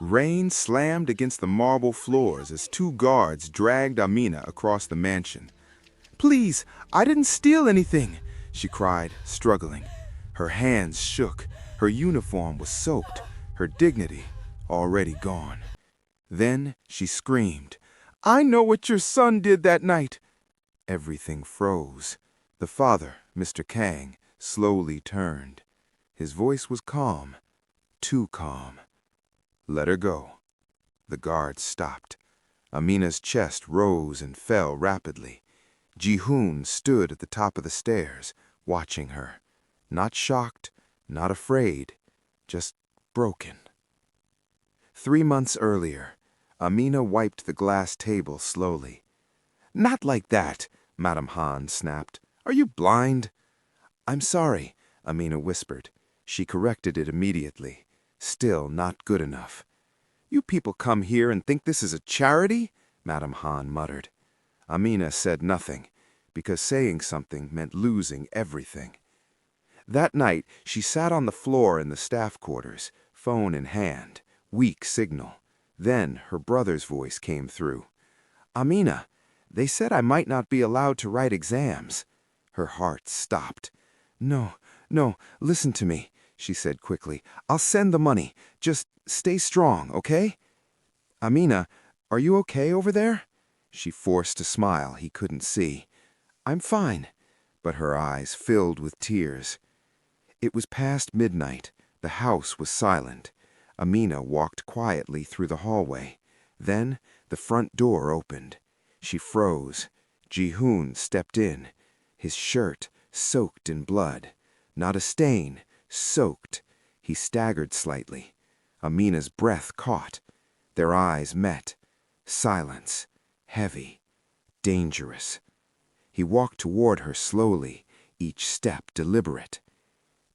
Rain slammed against the marble floors as two guards dragged Amina across the mansion. "Please, I didn't steal anything," she cried, struggling. Her hands shook, her uniform was soaked, her dignity already gone. Then she screamed, "I know what your son did that night!" Everything froze. The father, Mr. Kang, slowly turned. His voice was calm, too calm. "Let her go." The guards stopped. Amina's chest rose and fell rapidly. Ji-hoon stood at the top of the stairs, watching her. Not shocked, not afraid, just broken. 3 months earlier, Amina wiped the glass table slowly. "Not like that," Madame Han snapped. "Are you blind?" "I'm sorry," Amina whispered. She corrected it immediately. Still not good enough. "You people come here and think this is a charity?" Madame Han muttered. Amina said nothing, because saying something meant losing everything. That night, she sat on the floor in the staff quarters, phone in hand, weak signal. Then her brother's voice came through. "Amina, they said I might not be allowed to write exams." Her heart stopped. No, listen to me," she said quickly. "I'll send the money. Just stay strong, okay?" "Amina, are you okay over there?" She forced a smile he couldn't see. "I'm fine," but her eyes filled with tears. It was past midnight. The house was silent. Amina walked quietly through the hallway. Then the front door opened. She froze. Ji-hoon stepped in, his shirt soaked in blood. Not a stain, soaked. He staggered slightly. Amina's breath caught. Their eyes met. Silence. Heavy. Dangerous. He walked toward her slowly, each step deliberate.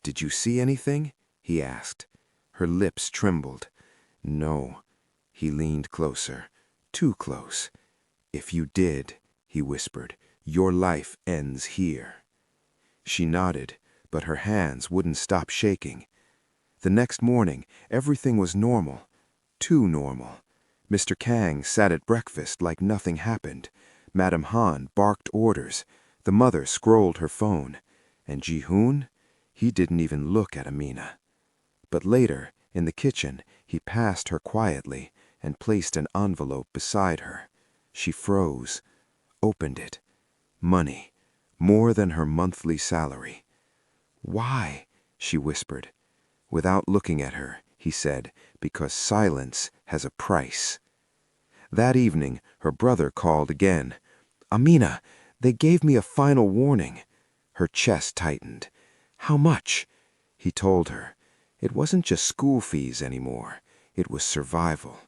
"Did you see anything?" he asked. Her lips trembled. "No." He leaned closer. Too close. "If you did," he whispered, "your life ends here." She nodded, but her hands wouldn't stop shaking. The next morning, everything was normal. Too normal. Mr. Kang sat at breakfast like nothing happened. Madame Han barked orders. The mother scrolled her phone. And Ji-hoon? He didn't even look at Amina. But later, in the kitchen, he passed her quietly and placed an envelope beside her. She froze, opened it. Money, more than her monthly salary. "Why?" she whispered. Without looking at her, he said, "Because silence has a price." That evening, her brother called again. "Amina, they gave me a final warning." Her chest tightened. "How much?" He told her. It wasn't just school fees anymore. It was survival.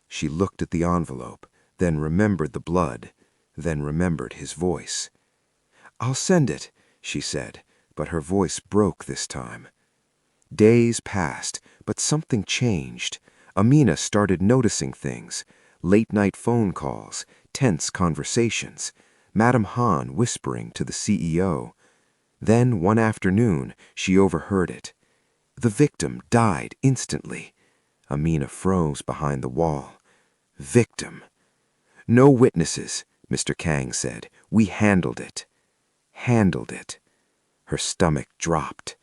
She looked at the envelope, then remembered the blood, then remembered his voice. "I'll send it," she said, but her voice broke this time. Days passed, but something changed. Amina started noticing things. Late-night phone calls, tense conversations, Madame Han whispering to the CEO. Then, one afternoon, she overheard it. The victim died instantly. Amina froze behind the wall. Victim. "No witnesses," Mr. Kang said. "We handled it." Handled it. Her stomach dropped.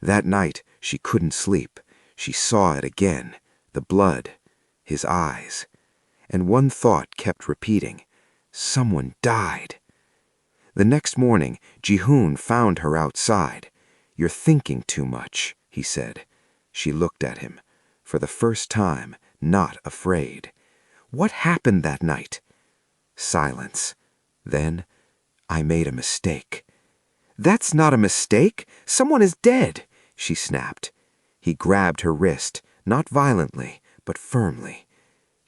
That night, she couldn't sleep. She saw it again. The blood. His eyes. And one thought kept repeating. Someone died. The next morning, Ji-hoon found her outside. "You're thinking too much," he said. She looked at him. For the first time, not afraid. "What happened that night?" Silence. Then, "I made a mistake." "That's not a mistake. Someone is dead," she snapped. He grabbed her wrist, not violently, but firmly.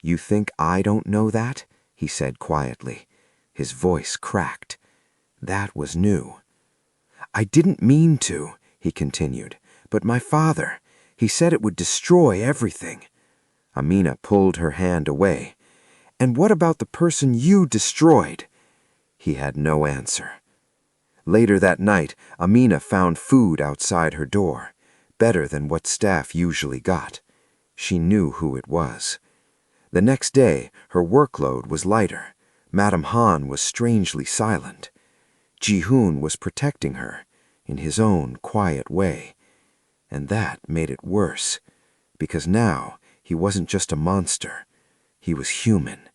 "You think I don't know that?" he said quietly. His voice cracked. That was new. "I didn't mean to," he continued, "but my father, he said it would destroy everything." Amina pulled her hand away. "And what about the person you destroyed?" He had no answer. Later that night, Amina found food outside her door, better than what staff usually got. She knew who it was. The next day, her workload was lighter. Madame Han was strangely silent. Ji-hoon was protecting her, in his own quiet way. And that made it worse, because now he wasn't just a monster. He was human.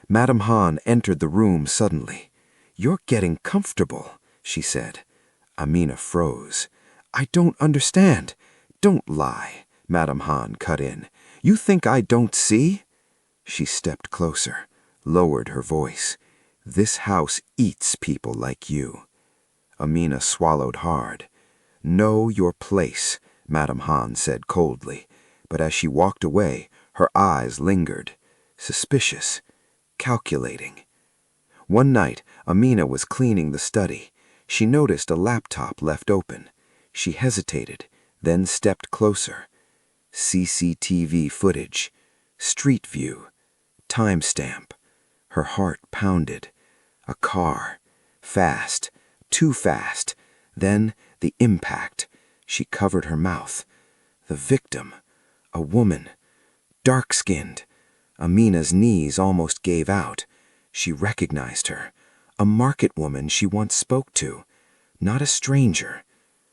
Madame Han entered the room suddenly. "You're getting comfortable," she said. Amina froze. "I don't understand." "Don't lie," Madame Han cut in. "You think I don't see?" She stepped closer, lowered her voice. "This house eats people like you." Amina swallowed hard. "Know your place," Madame Han said coldly, but as she walked away, her eyes lingered, suspicious, calculating. One night, Amina was cleaning the study. She noticed a laptop left open. She hesitated, then stepped closer. CCTV footage, street view, timestamp. Her heart pounded. A car. Fast. Too fast. Then the impact. She covered her mouth. The victim. A woman. Dark-skinned. Amina's knees almost gave out. She recognized her. A market woman she once spoke to. Not a stranger.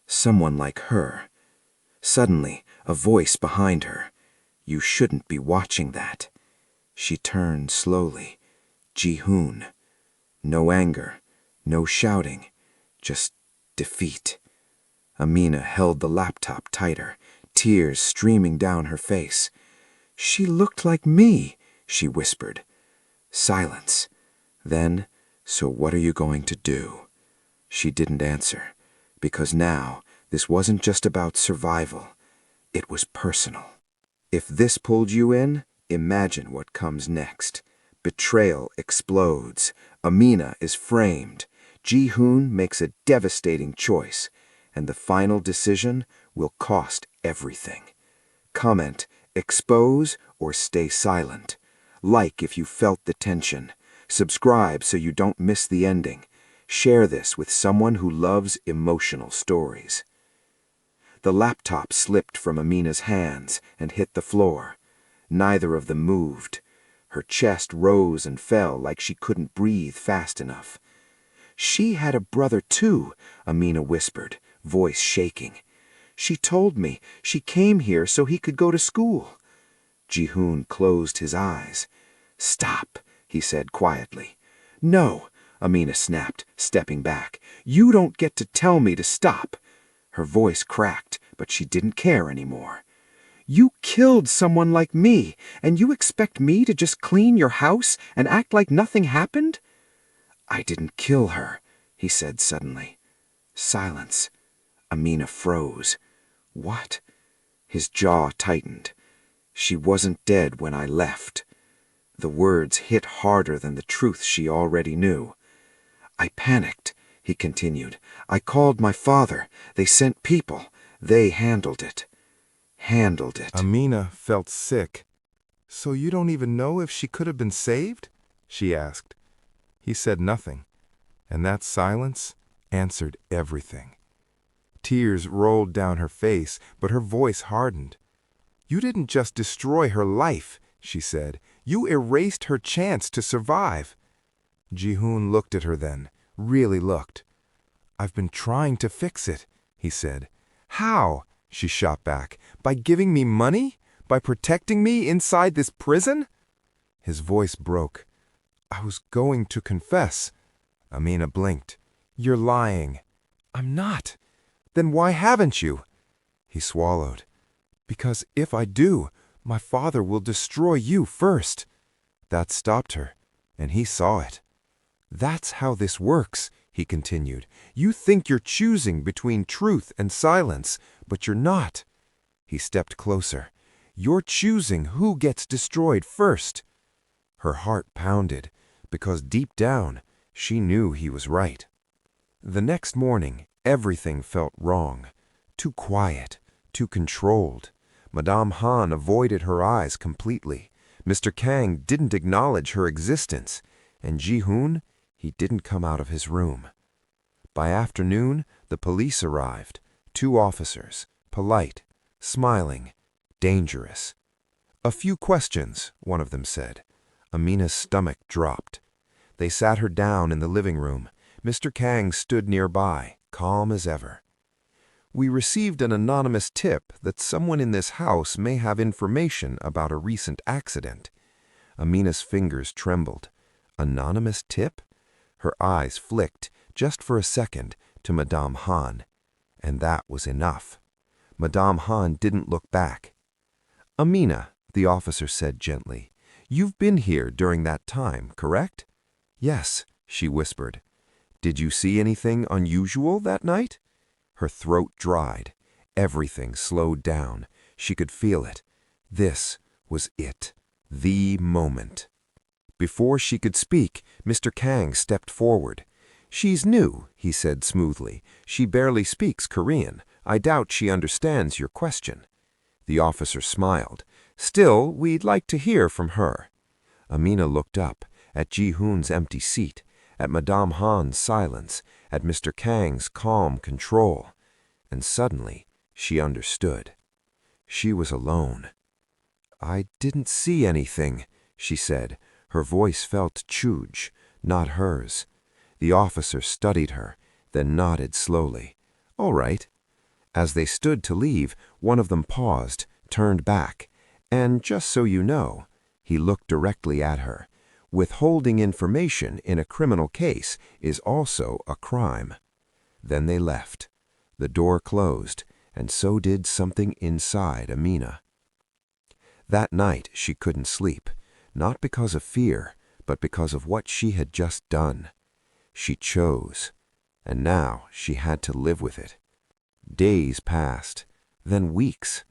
Someone like her. Suddenly, a voice behind her. "You shouldn't be watching that." She turned slowly. Ji-hoon. No anger, no shouting, just defeat. Amina held the laptop tighter, tears streaming down her face. "She looked like me," she whispered. Silence. Then, "So what are you going to do?" She didn't answer, because now this wasn't just about survival. It was personal. If this pulled you in, imagine what comes next. Betrayal explodes. Amina is framed. Ji-hoon makes a devastating choice, and the final decision will cost everything. Comment, expose, or stay silent. Like if you felt the tension. Subscribe so you don't miss the ending. Share this with someone who loves emotional stories. The laptop slipped from Amina's hands and hit the floor. Neither of them moved. Her chest rose and fell like she couldn't breathe fast enough. "She had a brother too," Amina whispered, voice shaking. "She told me she came here so he could go to school." Ji-hoon closed his eyes. "Stop," he said quietly. "No," Amina snapped, stepping back. "You don't get to tell me to stop." Her voice cracked, but she didn't care anymore. "You killed someone like me, and you expect me to just clean your house and act like nothing happened?" "I didn't kill her," he said suddenly. Silence. Amina froze. "What?" His jaw tightened. "She wasn't dead when I left." The words hit harder than the truth she already knew. "I panicked," he continued. "I called my father. They sent people. They handled it." Handled it. Amina felt sick. "So you don't even know if she could have been saved?" she asked. He said nothing, and that silence answered everything. Tears rolled down her face, but her voice hardened. "You didn't just destroy her life," she said. "You erased her chance to survive." Ji-hoon looked at her then, really looked. "I've been trying to fix it," he said. "How?" she shot back. "By giving me money? By protecting me inside this prison?" His voice broke. "I was going to confess." Amina blinked. "You're lying." "I'm not." "Then why haven't you?" He swallowed. "Because if I do, my father will destroy you first." That stopped her, and he saw it. "That's how this works," he continued. "You think you're choosing between truth and silence, but you're not." He stepped closer. "You're choosing who gets destroyed first." Her heart pounded, because deep down, she knew he was right. The next morning, everything felt wrong. Too quiet, too controlled. Madame Han avoided her eyes completely. Mr. Kang didn't acknowledge her existence, and Ji-hoon, he didn't come out of his room. By afternoon, the police arrived. 2 officers, polite, smiling, Dangerous. "A few questions," one of them said. Amina's stomach dropped. They sat her down in the living room. Mr. Kang stood nearby, calm as ever. "We received an anonymous tip that someone in this house may have information about a recent accident." Amina's fingers trembled. Anonymous tip? Her eyes flicked, just for a second, to Madame Han. And that was enough. Madame Han didn't look back. "Amina," the officer said gently, "you've been here during that time, correct?" "Yes," she whispered. "Did you see anything unusual that night?" Her throat dried. Everything slowed down. She could feel it. This was it. The moment. Before she could speak, Mr. Kang stepped forward. "She's new," he said smoothly. "She barely speaks Korean. I doubt she understands your question." The officer smiled. "Still, we'd like to hear from her." Amina looked up, at Ji-hoon's empty seat, at Madame Han's silence, at Mr. Kang's calm control. And suddenly, she understood. She was alone. "I didn't see anything," she said. Her voice felt Chuj, not hers. The officer studied her, then nodded slowly. "All right." As they stood to leave, one of them paused, turned back. "And just so you know," he looked directly at her, "withholding information in a criminal case is also a crime." Then they left. The door closed, and so did something inside Amina. That night she couldn't sleep, not because of fear, but because of what she had just done. She chose, and now she had to live with it. Days passed, then weeks.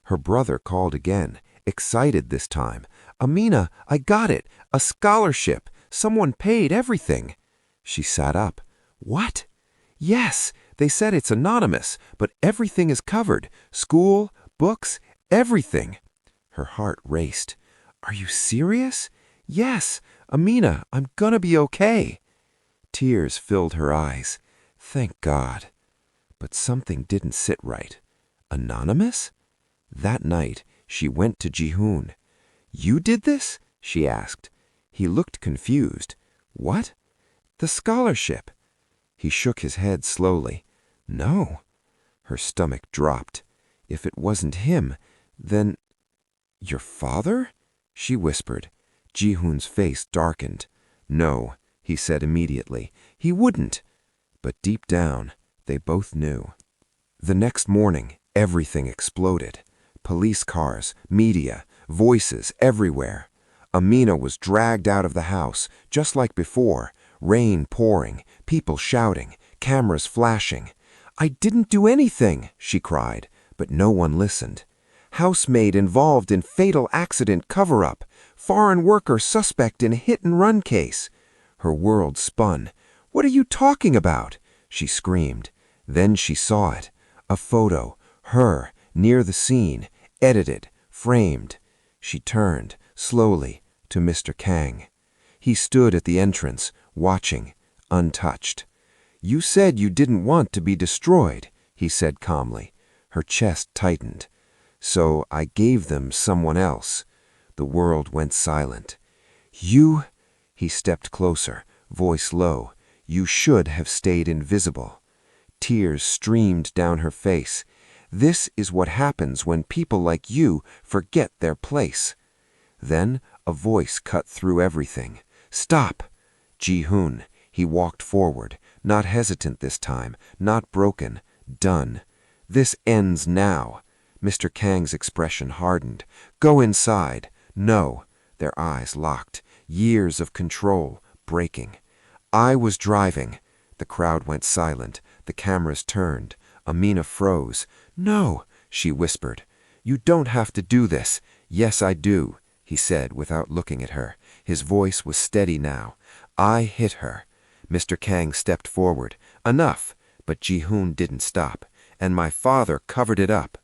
Her brother called again, excited this time. "Amina, I got it! A scholarship! Someone paid everything!" She sat up. "What?" "Yes, they said it's anonymous, but everything is covered. School, books, everything." Her heart raced. "Are you serious?" "Yes, Amina, I'm gonna be okay." Tears filled her eyes. Thank God. But something didn't sit right. Anonymous? That night, she went to Ji-hoon. "You did this?" she asked. He looked confused. "What?" "The scholarship." He shook his head slowly. "No." Her stomach dropped. If it wasn't him, then... "Your father?" she whispered. Ji-hoon's face darkened. "No," he said immediately. "He wouldn't." But deep down, they both knew. The next morning, everything exploded. Police cars, media, voices everywhere. Amina was dragged out of the house, just like before, rain pouring, people shouting, cameras flashing. "I didn't do anything," she cried, but no one listened. "Housemaid involved in fatal accident cover-up. Foreign worker suspect in hit-and-run case." Her world spun. "What are you talking about?" she screamed. Then she saw it. A photo, her, near the scene, edited, framed. She turned, slowly, to Mr. Kang. He stood at the entrance, watching, untouched. "You said you didn't want to be destroyed," he said calmly. Her chest tightened. "So I gave them someone else." The world went silent. "You..." He stepped closer, voice low. "You should have stayed invisible." Tears streamed down her face. "This is what happens when people like you forget their place." Then a voice cut through everything. "Stop!" Ji-hoon. He walked forward, not hesitant this time, not broken, done. "This ends now." Mr. Kang's expression hardened. "Go inside." "No." Their eyes locked. Years of control, breaking. "I was driving." The crowd went silent. The cameras turned. Amina froze. "No," she whispered. "You don't have to do this." "Yes, I do," he said without looking at her. His voice was steady now. "I hit her." Mr. Kang stepped forward. "Enough." But Ji-hoon didn't stop. "And my father covered it up."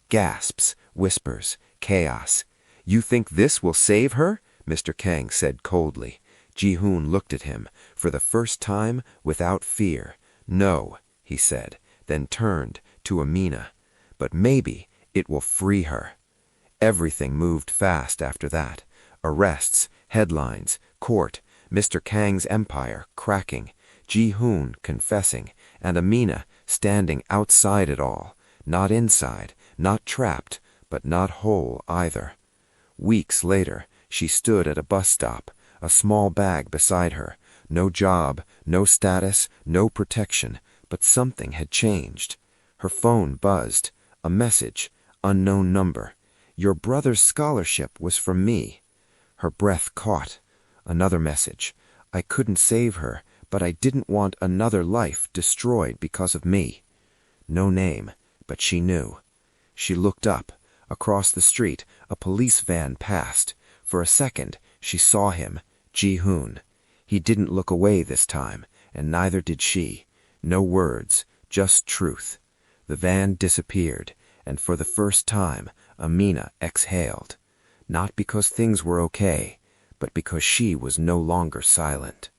Gasps, whispers, chaos. "You think this will save her?" Mr. Kang said coldly. Ji-hoon looked at him, for the first time without fear. "No," he said, then turned to Amina. "But maybe it will free her." Everything moved fast after that. Arrests, headlines, court, Mr. Kang's empire cracking, Ji-hoon confessing, and Amina standing outside it all, not inside, not trapped, but not whole either. Weeks later, she stood at a bus stop, a small bag beside her. No job, no status, no protection, but something had changed. Her phone buzzed. A message, unknown number. Your brother's scholarship was from me. Her breath caught. Another message. I couldn't save her, but I didn't want another life destroyed because of me. No name, but she knew. She looked up. Across the street, a police van passed. For a second, she saw him, Ji-hoon. He didn't look away this time, and neither did she. No words, just truth. The van disappeared, and for the first time, Amina exhaled. Not because things were okay, but because she was no longer silent.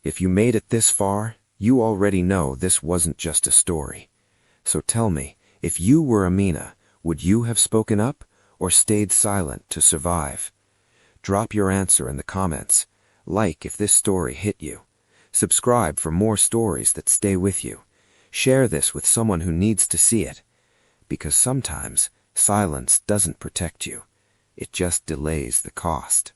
If you made it this far, you already know this wasn't just a story. So tell me, if you were Amina, would you have spoken up or stayed silent to survive? Drop your answer in the comments. Like if this story hit you. Subscribe for more stories that stay with you. Share this with someone who needs to see it. Because sometimes silence doesn't protect you. It just delays the cost.